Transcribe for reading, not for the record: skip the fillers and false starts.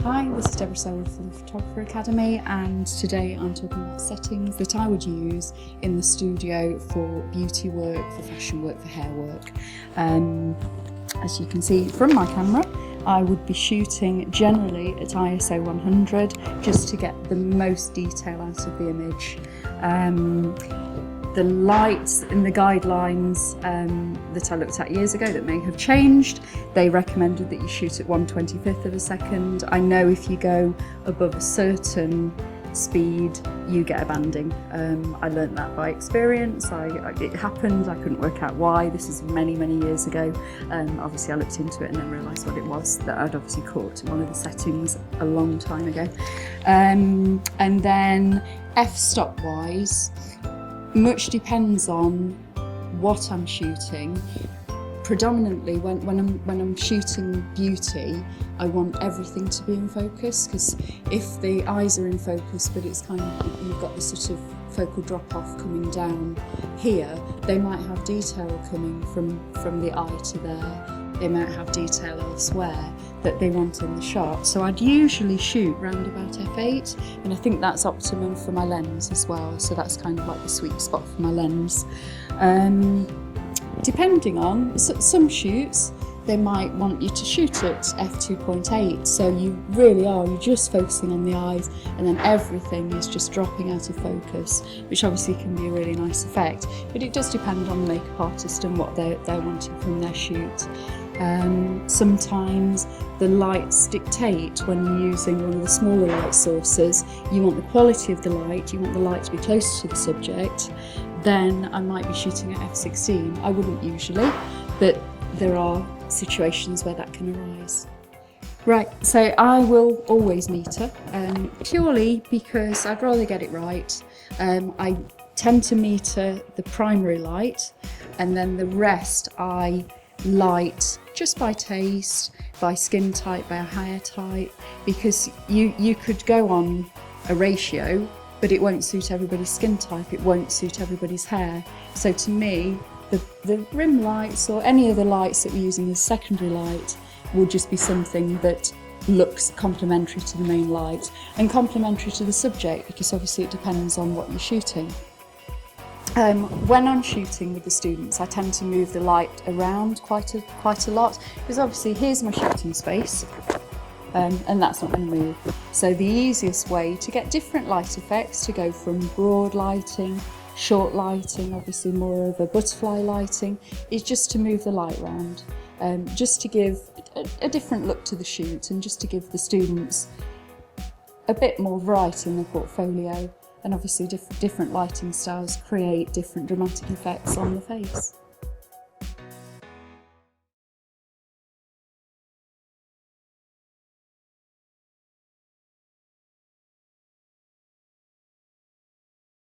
Hi, this is Deborah Selwood from the Photographer Academy, and today I'm talking about settings that I would use in the studio for beauty work, for fashion work, for hair work. As you can see from my camera, I would be shooting generally at ISO 100 just to get the most detail out of the image. The lights in the guidelines that I looked at years ago that may have changed, they recommended that you shoot at 1/25th of a second. I know if you go above a certain speed, you get a banding. I learnt that by experience. It happened, I couldn't work out why. This is many, many years ago. Obviously I looked into it and then realised what it was that I'd obviously caught in one of the settings a long time ago. And then f-stop wise, much depends on what I'm shooting. Predominantly when I'm shooting beauty, I want everything to be in focus, because if the eyes are in focus but it's kind of, you've got this sort of focal drop off coming down here, they might have detail coming from the eye to there. They might have detail elsewhere that they want in the shot. So I'd usually shoot round about f8, and I think that's optimum for my lens as well. So that's kind of like the sweet spot for my lens. Depending on some shoots, they might want you to shoot at f2.8. So you're just focusing on the eyes, and then everything is just dropping out of focus, which obviously can be a really nice effect. But it does depend on the makeup artist and what they're wanting from their shoot. Sometimes the lights dictate when you're using one of the smaller light sources. You want the quality of the light, you want the light to be closer to the subject, then I might be shooting at f16. I wouldn't usually, but there are situations where that can arise. Right, so I will always meter, purely because I'd rather get it right. I tend to meter the primary light, and then the rest I light just by taste, by skin type, by hair type, because you could go on a ratio, but it won't suit everybody's skin type, it won't suit everybody's hair. So to me, the rim lights or any other lights that we're using as secondary light will just be something that looks complementary to the main light and complementary to the subject, because obviously it depends on what you're shooting. When I'm shooting with the students, I tend to move the light around quite a lot, because obviously here's my shooting space, and that's not going to move. So the easiest way to get different light effects, to go from broad lighting, short lighting, obviously more of a butterfly lighting, is just to move the light around, just to give a different look to the shoot, and just to give the students a bit more variety in their portfolio. And obviously different lighting styles create different dramatic effects on the face.